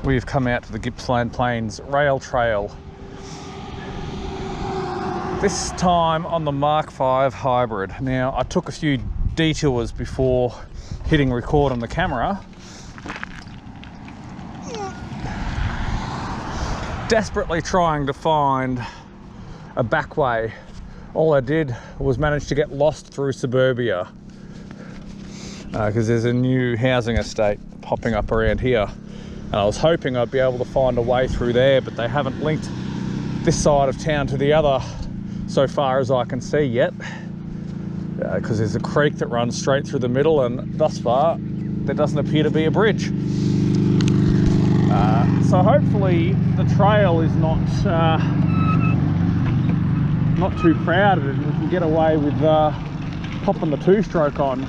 We've come out to the Gippsland Plains Rail Trail. This time on the Mk5 Hybrid. Now, I took a few detours before hitting record on the camera. Desperately trying to find a back way. All I did was manage to get lost through suburbia because there's a new housing estate popping up around here. And I was hoping I'd be able to find a way through there, but they haven't linked this side of town to the other so far as I can see yet. Because there's a creek that runs straight through the middle, and thus far, there doesn't appear to be a bridge. So hopefully the trail is not too crowded and we can get away with popping the two-stroke on.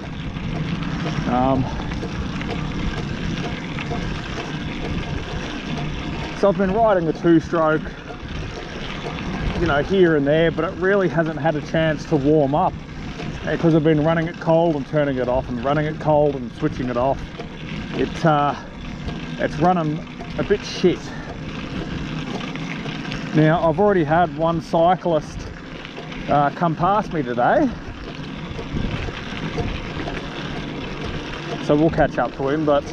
So I've been riding the two-stroke, you know, here and there, but it really hasn't had a chance to warm up because I've been running it cold and turning it off and running it cold and switching it off. It's running a bit shit. Now, I've already had one cyclist come past me today, so we'll catch up to him, but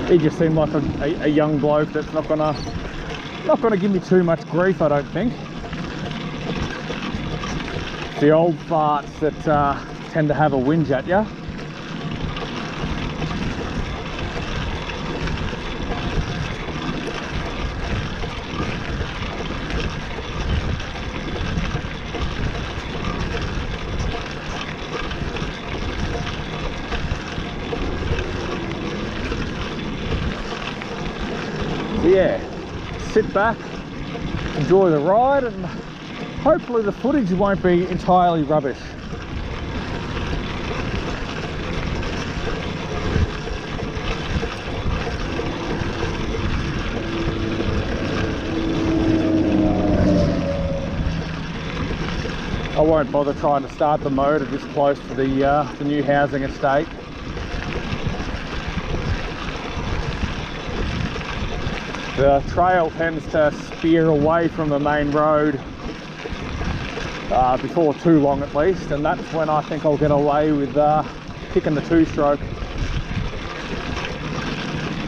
he just seemed like a young bloke that's not gonna give me too much grief, I don't think. The old farts that tend to have a whinge at you. Yeah, sit back, enjoy the ride, and hopefully the footage won't be entirely rubbish. I won't bother trying to start the motor this close to the new housing estate. The trail tends to spear away from the main road before too long at least, and that's when I think I'll get away with kicking the two-stroke.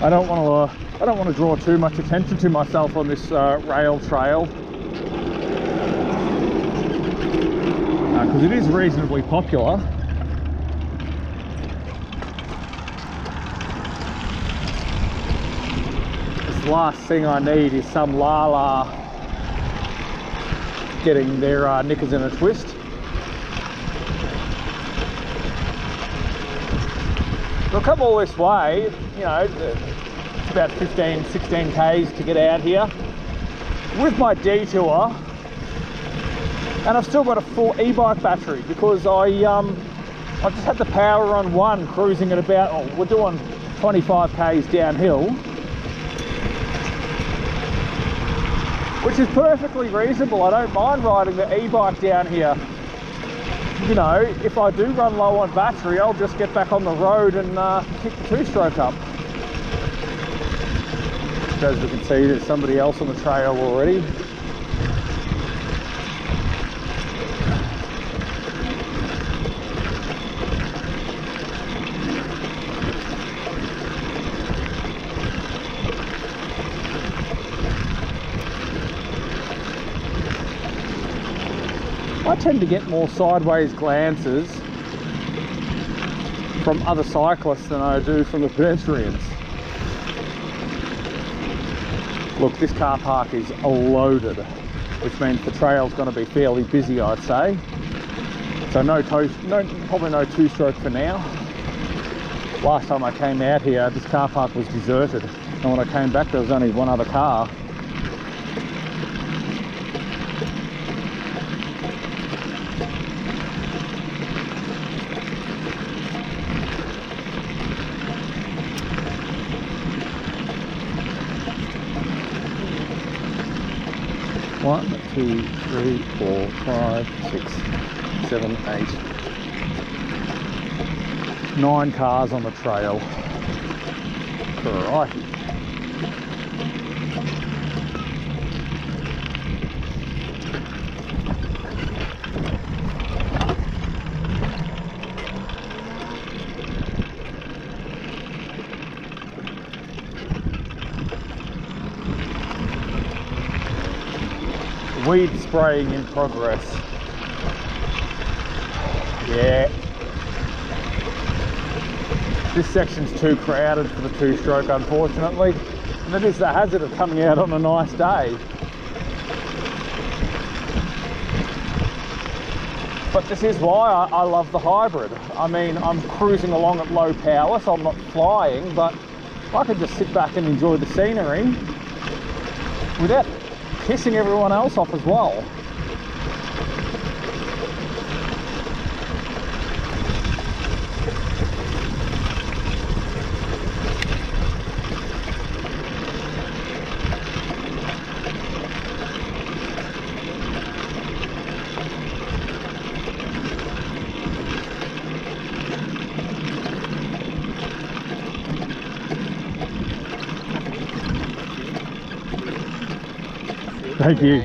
I don't want to draw too much attention to myself on this rail trail because it is reasonably popular. The last thing I need is some lala getting their knickers in a twist. We'll come all this way, you know, it's about 16 k's to get out here with my detour, and I've still got a full e-bike battery because I just had the power on one, cruising at about, we're doing 25 k's downhill, which is perfectly reasonable. I don't mind riding the e-bike down here. You know, if I do run low on battery, I'll just get back on the road and kick the two-stroke up. As we can see, there's somebody else on the trail already. I tend to get more sideways glances from other cyclists than I do from the pedestrians. Look, this car park is loaded, which means the trail's going to be fairly busy, I'd say. So probably no two-stroke for now. Last time I came out here, this car park was deserted, and when I came back there was only one other car. One, two, three, 4, 5, 6, 7, 8, 9 cars on the trail. Crikey. Weed spraying in progress. Yeah. This section's too crowded for the two-stroke, unfortunately. And it is the hazard of coming out on a nice day. But this is why I love the hybrid. I mean, I'm cruising along at low power, so I'm not flying, but I can just sit back and enjoy the scenery without pissing everyone else off as well. Thank you.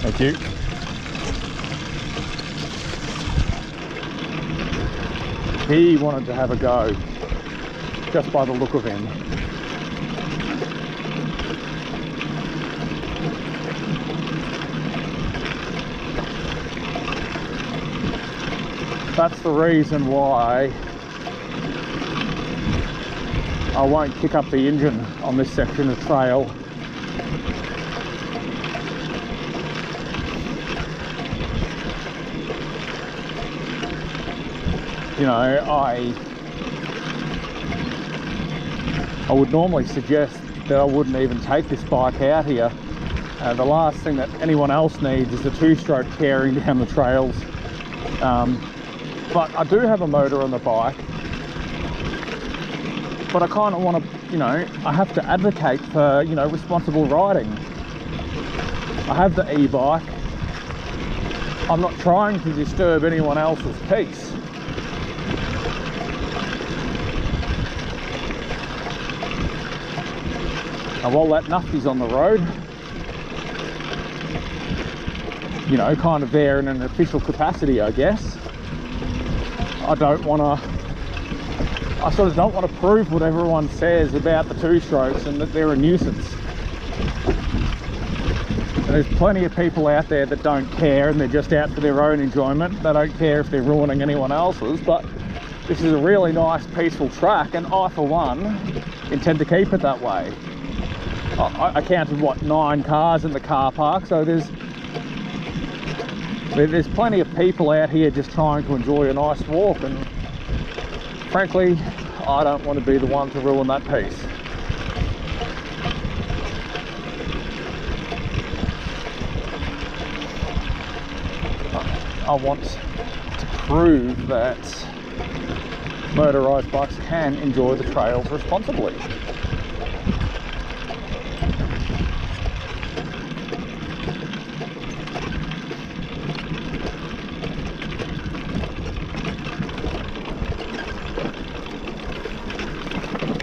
Thank you. He wanted to have a go, just by the look of him. That's the reason why I won't kick up the engine on this section of trail. You know, I would normally suggest that I wouldn't even take this bike out here. The last thing that anyone else needs is a two-stroke carrying down the trails. But I do have a motor on the bike. But I kind of want to, you know, I have to advocate for, you know, responsible riding. I have the e-bike. I'm not trying to disturb anyone else's peace. And while that nuffy's on the road, you know, kind of there in an official capacity, I guess, I sort of don't want to prove what everyone says about the two-strokes and that they're a nuisance. And there's plenty of people out there that don't care and they're just out for their own enjoyment. They don't care if they're ruining anyone else's, but this is a really nice, peaceful track, and I, for one, intend to keep it that way. I counted, what, 9 cars in the car park, so there's plenty of people out here just trying to enjoy a nice walk, and frankly, I don't want to be the one to ruin that piece. I want to prove that motorised bikes can enjoy the trails responsibly.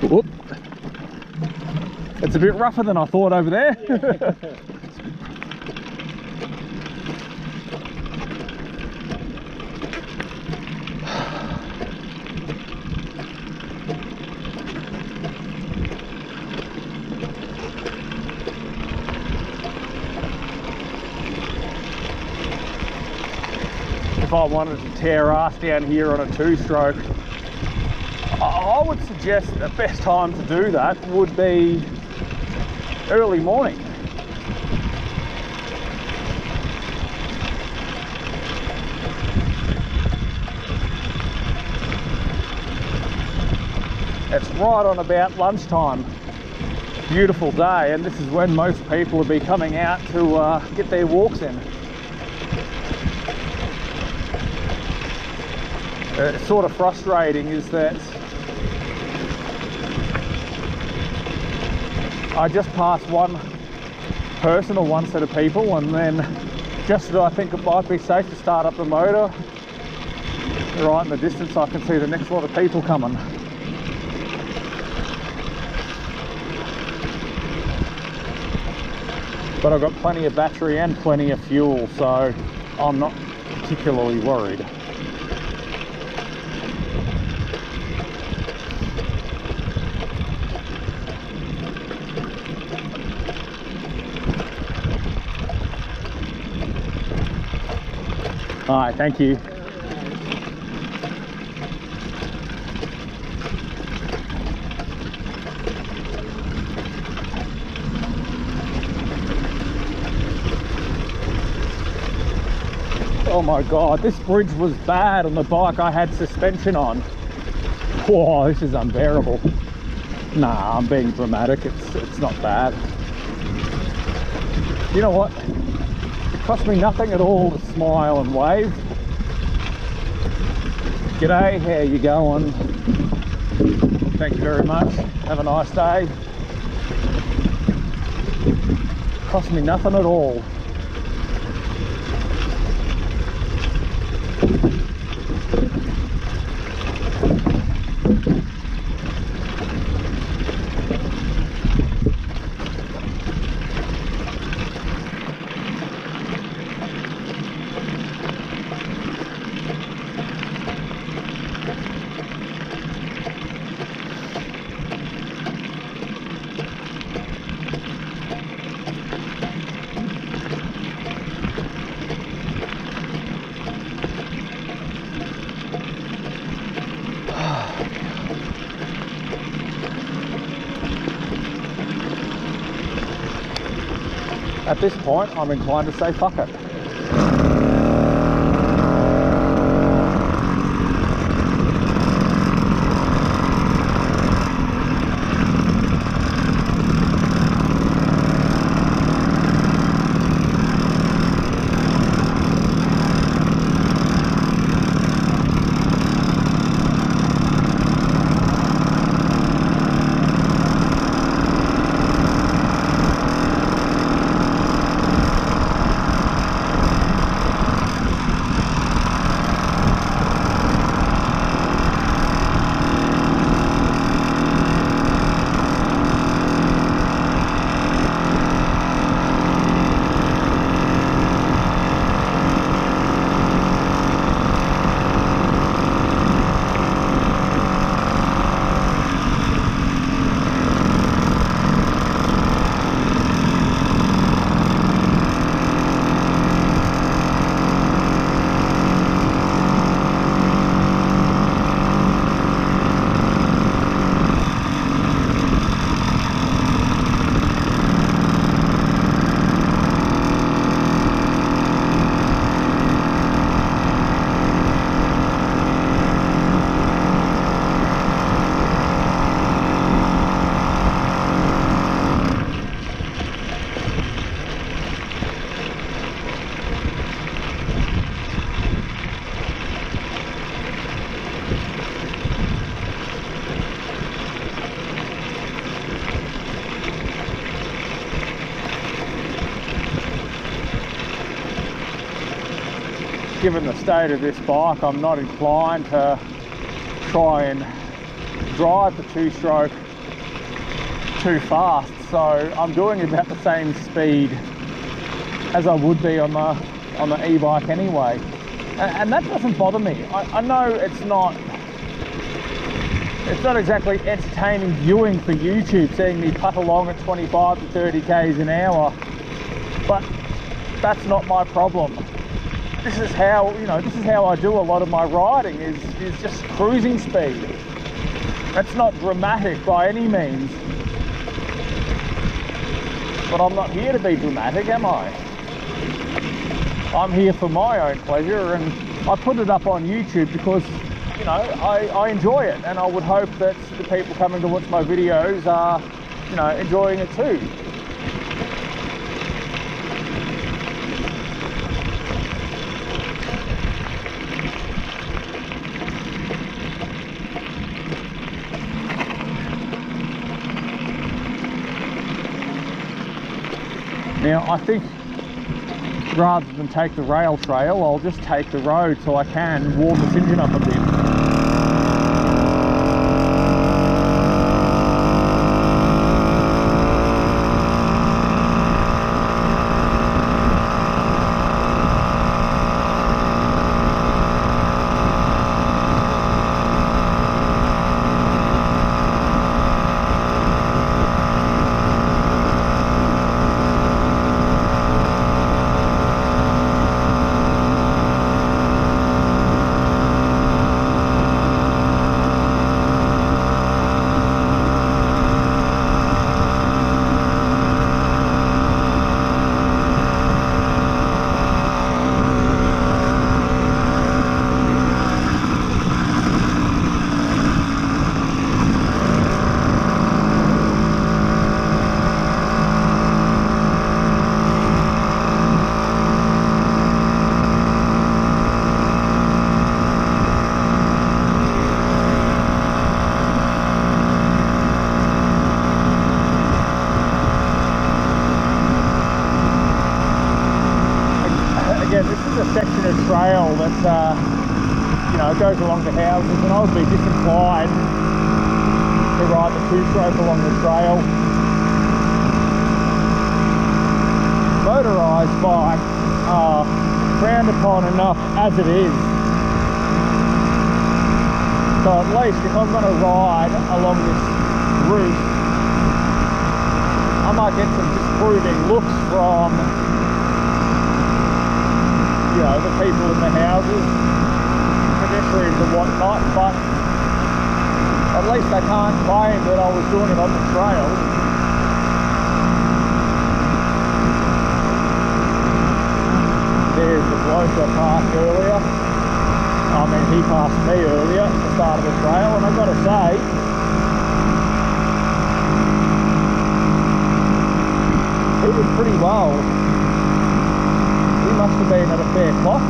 Whoop. It's a bit rougher than I thought over there. If I wanted to tear ass down here on a two-stroke, I would suggest the best time to do that would be early morning. right on about lunchtime. Beautiful day, and this is when most people will be coming out to get their walks in. It's sort of frustrating is that I just passed one person or one set of people, and then just as I think it might be safe to start up the motor, right in the distance I can see the next lot of people coming. But I've got plenty of battery and plenty of fuel, so I'm not particularly worried. All right, thank you. Oh my God, this bridge was bad on the bike I had suspension on. Whoa, this is unbearable. Nah, I'm being dramatic. It's not bad. You know what? It cost me nothing at all to smile and wave. G'day, how you going? Thank you very much. Have a nice day. Cost me nothing at all. At this point, I'm inclined to say fuck it. Given the state of this bike, I'm not inclined to try and drive the two-stroke too fast, so I'm doing about the same speed as I would be on the e-bike anyway, and that doesn't bother me. I know it's not exactly entertaining viewing for YouTube, seeing me putt along at 25 to 30 k's an hour, but that's not my problem. This is how, this is how I do a lot of my riding, is just cruising speed. That's not dramatic by any means. But I'm not here to be dramatic, am I? I'm here for my own pleasure, and I put it up on YouTube because you know, I enjoy it, and I would hope that the people coming to watch my videos are, you know, enjoying it too. Now, I think rather than take the rail trail, I'll just take the road so I can warm this engine up a bit. Section of trail that you know, goes along the houses, and I would be disinclined to ride the two-stroke along the trail. Motorised bikes are frowned upon enough as it is, so at least if I'm going to ride along this route, I might get some disapproving looks from, you know, the people in the houses, pedestrians and whatnot, but at least they can't claim that I was doing it on the trail. There's the bloke I passed earlier. I mean, he passed me earlier at the start of the trail, and I've got to say, he did pretty well. He must have been at a fair clock.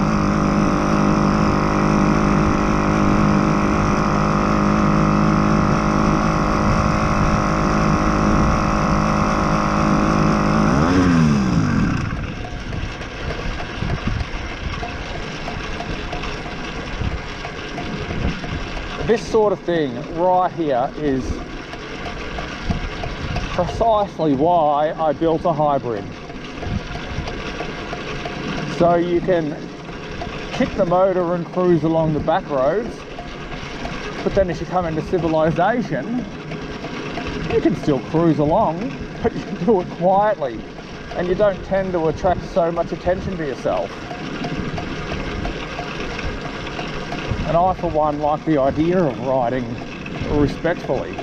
This sort of thing right here is precisely why I built a hybrid. So you can kick the motor and cruise along the back roads, but then as you come into civilization, you can still cruise along, but you can do it quietly, and you don't tend to attract so much attention to yourself. And I, for one, like the idea of riding respectfully.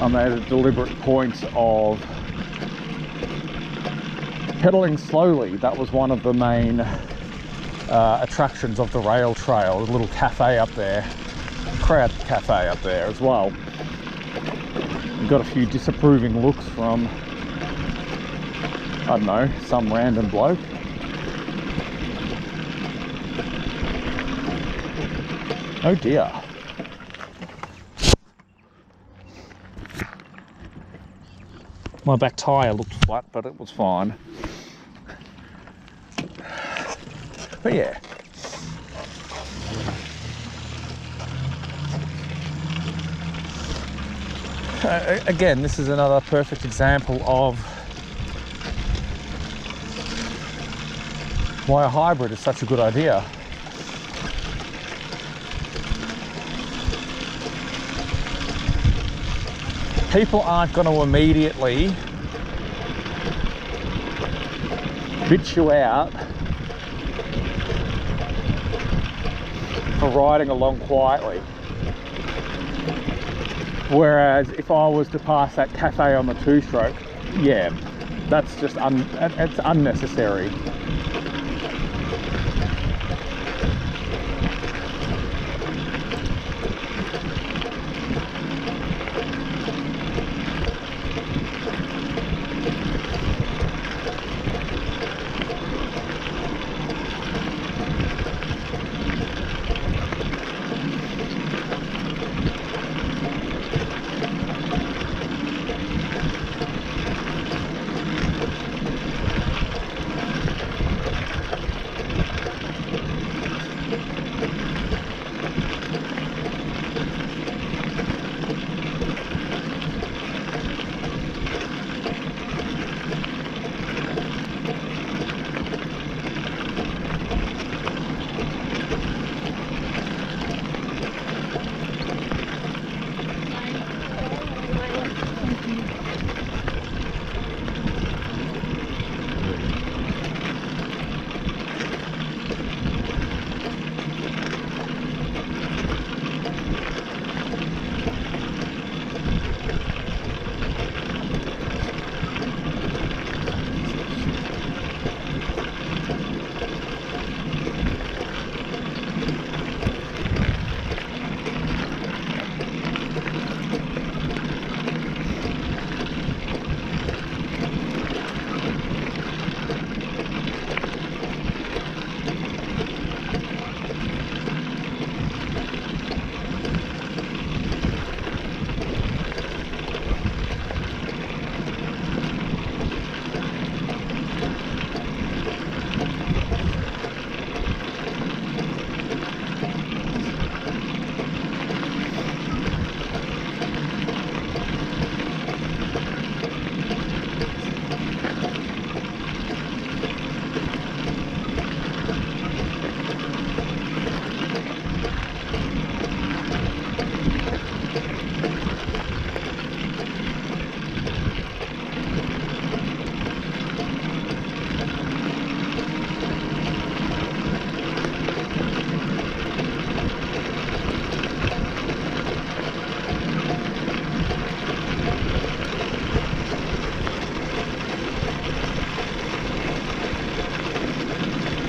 I made a deliberate point of pedaling slowly. That was one of the main attractions of the rail trail. There's a little cafe up there, crowd cafe up there as well. We got a few disapproving looks from, I don't know, some random bloke. Oh dear. My back tyre looked flat, but it was fine. But yeah. Again, this is another perfect example of why a hybrid is such a good idea. People aren't going to immediately bitch you out for riding along quietly. Whereas if I was to pass that cafe on the two-stroke, yeah, that's just it's unnecessary.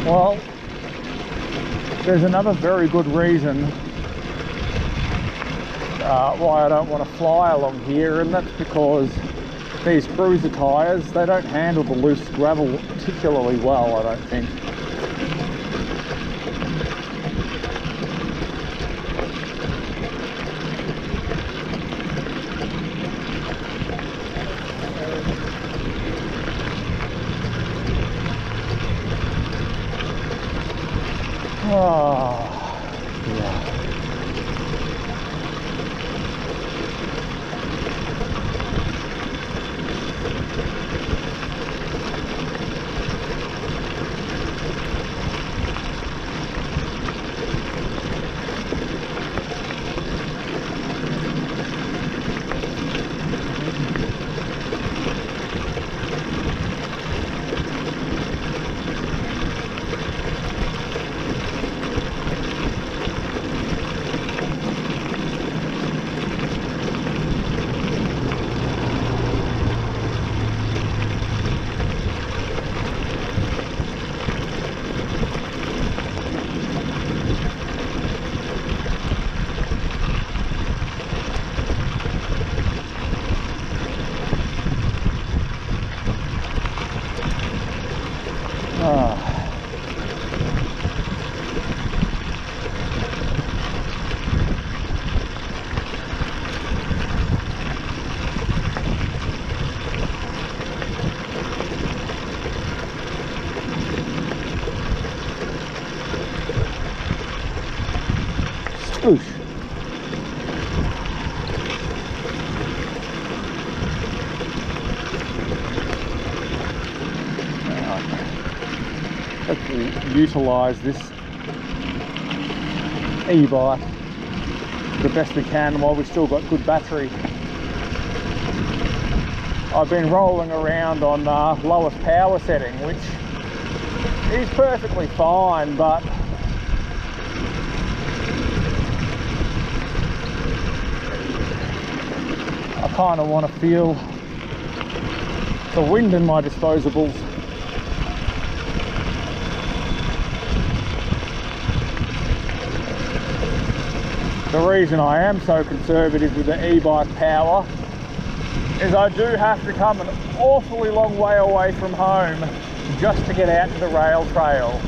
Well, there's another very good reason why I don't want to fly along here, and that's because these cruiser tyres, they don't handle the loose gravel particularly well, I don't think. Oh, yeah. to utilise this e-bike the best we can while we've still got good battery. I've been rolling around on lowest power setting, which is perfectly fine, but I kind of want to feel the wind in my disposables. The reason I am so conservative with the e-bike power is I do have to come an awfully long way away from home just to get out to the rail trail.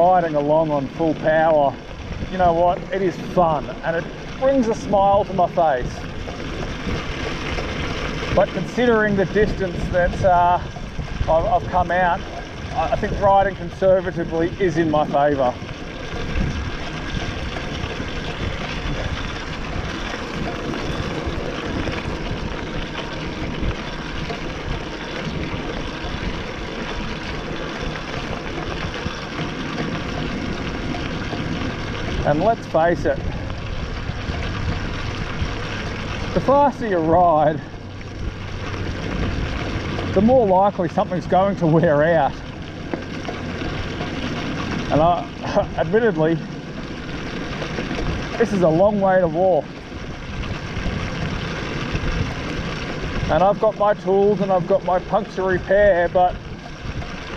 riding along on full power, you know what, it is fun and it brings a smile to my face. But considering the distance that I've come out, I think riding conservatively is in my favour. And let's face it, the faster you ride, the more likely something's going to wear out. And admittedly, this is a long way to walk. And I've got my tools and I've got my puncture repair, but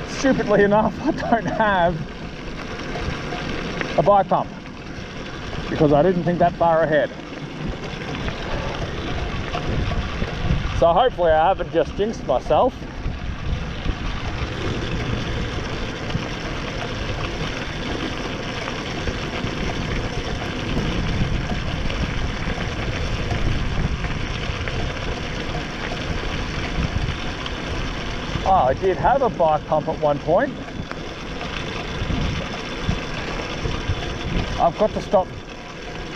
stupidly enough, I don't have a bike pump because I didn't think that far ahead. So hopefully I haven't just jinxed myself. Oh, I did have a bike pump at one point. I've got to stop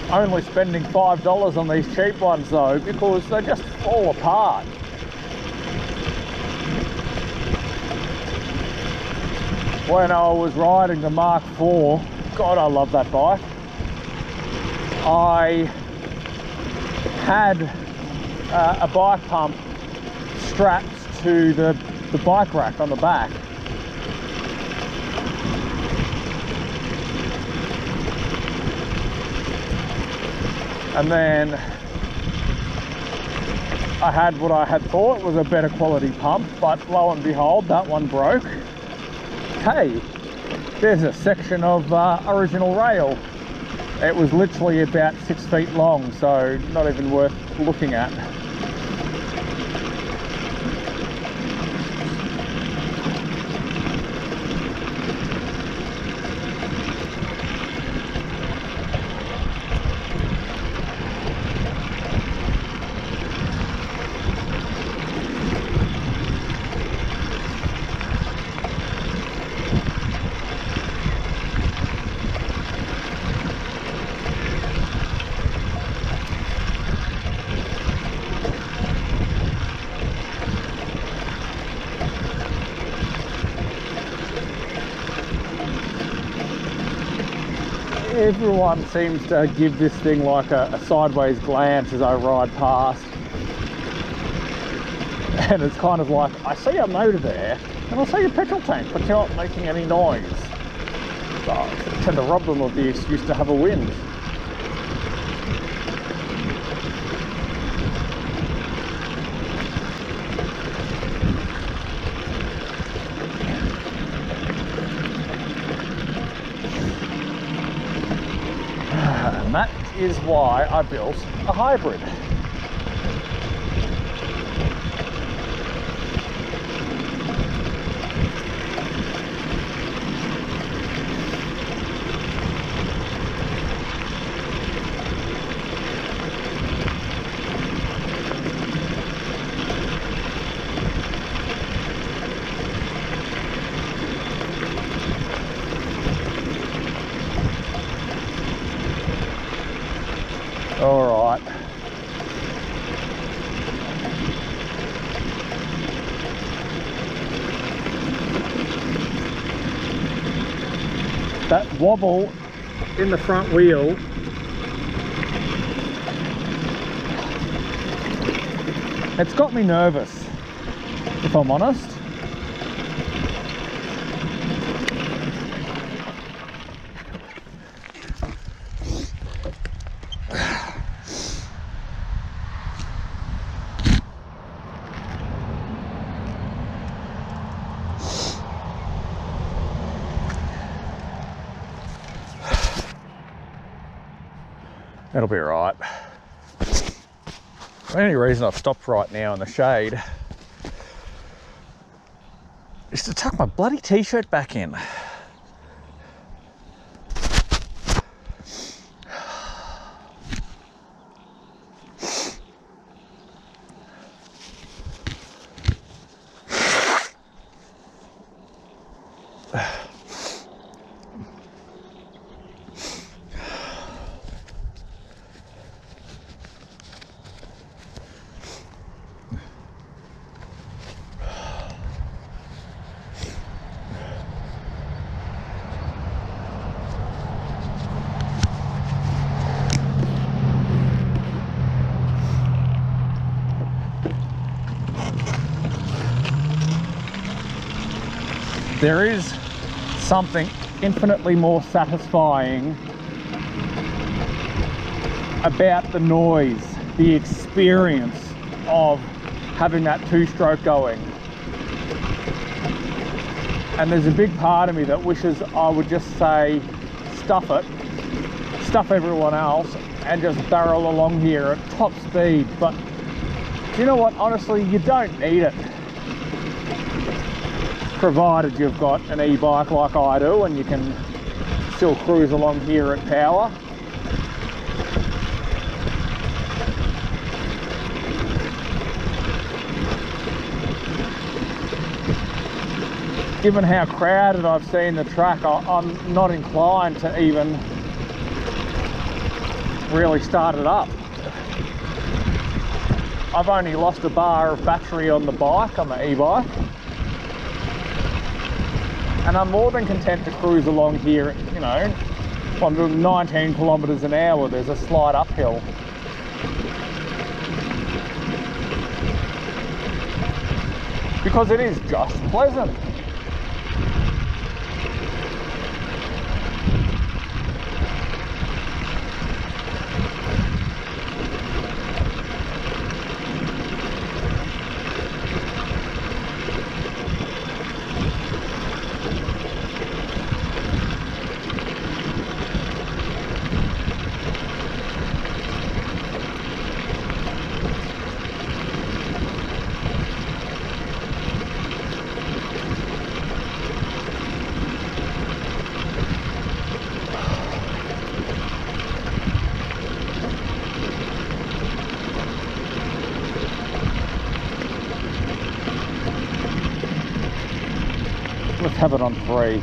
only spending $5 on these cheap ones though, because they just fall apart. When I was riding the Mk5, God, I love that bike. I had a bike pump strapped to the bike rack on the back. And then I had what I had thought was a better quality pump, but lo and behold, that one broke. Hey, there's a section of original rail. It was literally about 6 feet long, so not even worth looking at. Everyone seems to give this thing like a sideways glance as I ride past. And it's kind of like, I see a motor there, and I see a petrol tank, but you're not making any noise. So I tend to rob them of the excuse to have a wind. And that is why I built a hybrid. All right. That wobble in the front wheel it's got me nervous, if I'm honest. It'll be right. The only reason I've stopped right now in the shade is to tuck my bloody t-shirt back in. there is something infinitely more satisfying about the noise, the experience of having that two-stroke going. And there's a big part of me that wishes I would just say, stuff it, stuff everyone else, and just barrel along here at top speed. But you know what, honestly, you don't need it, provided you've got an e-bike like I do and you can still cruise along here at power. Given how crowded I've seen the track, I'm not inclined to even really start it up. I've only lost a bar of battery on the bike, on the e-bike, and I'm more than content to cruise along here. You know, if I'm doing 19 kilometers an hour, there's a slight uphill. Because it is just pleasant. Let's have it on 3.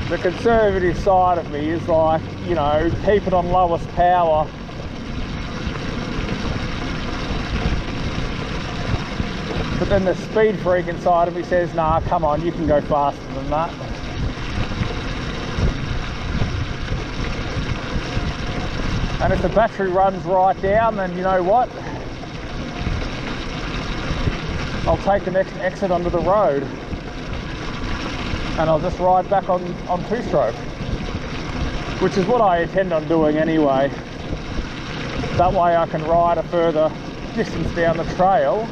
The conservative side of me is like, you know, keep it on lowest power. But then the speed freak inside of me says, nah, come on, you can go faster than that. And if the battery runs right down, then you know what? I'll take the next exit onto the road and I'll just ride back on two-stroke, which is what I intend on doing anyway. That way I can ride a further distance down the trail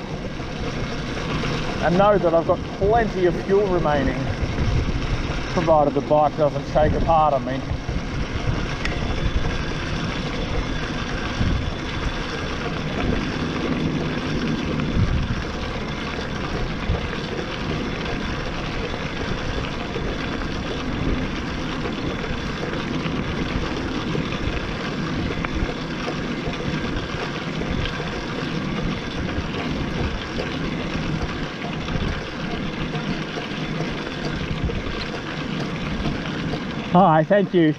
and know that I've got plenty of fuel remaining, provided the bike doesn't shake apart on me. Hi, thank you.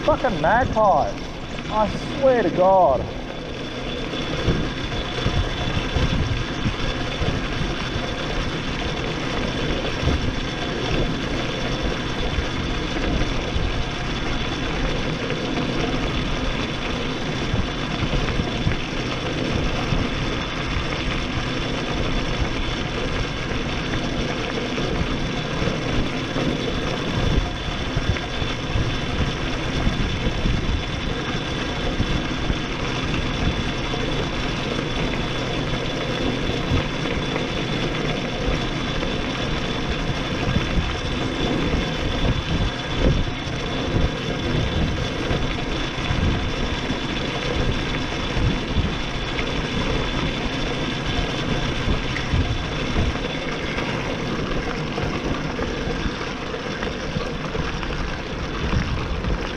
Fucking magpies. I swear to God.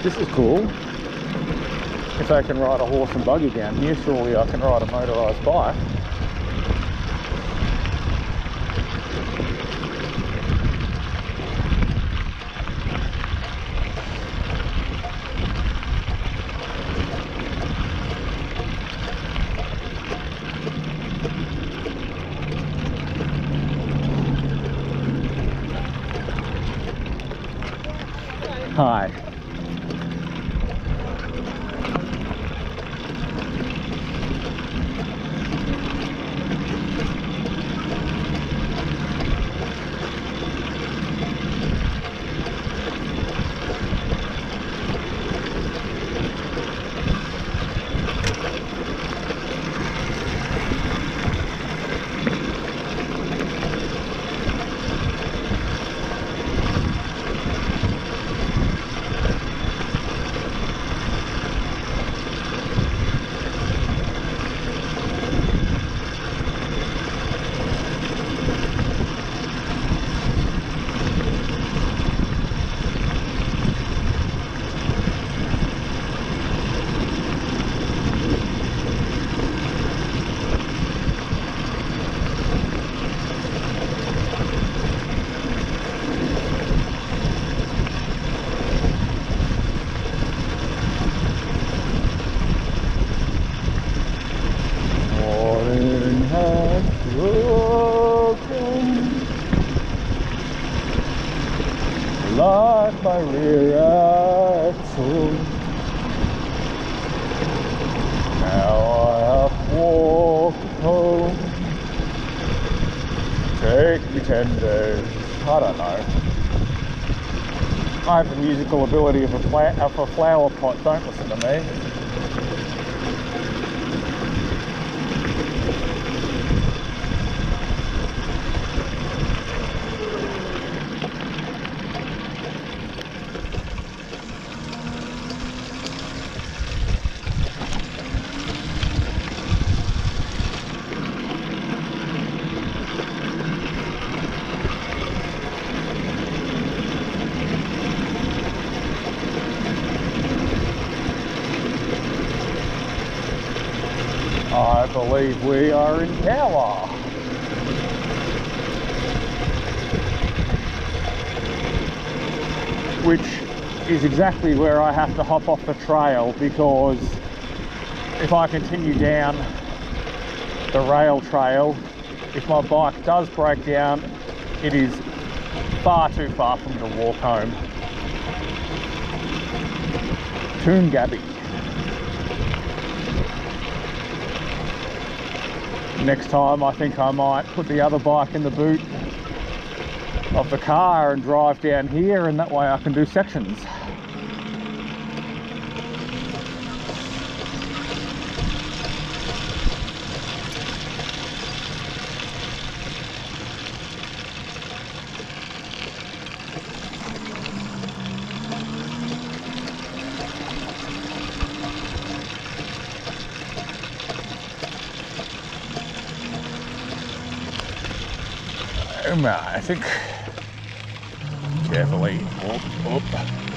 This is cool. If I can ride a horse and buggy down here, surely I can ride a motorised bike. Hi. Like my rear axle. Now I have walked home. Take me 10 days. I don't know. I have the musical ability of a flower pot. Don't listen to me. I believe we are in power. Which is exactly where I have to hop off the trail, because if I continue down the rail trail, if my bike does break down, it is far too far for me to walk home. Toongabbie. Next time I think I might put the other bike in the boot of the car and drive down here, and that way I can do sections. I think carefully. Oh.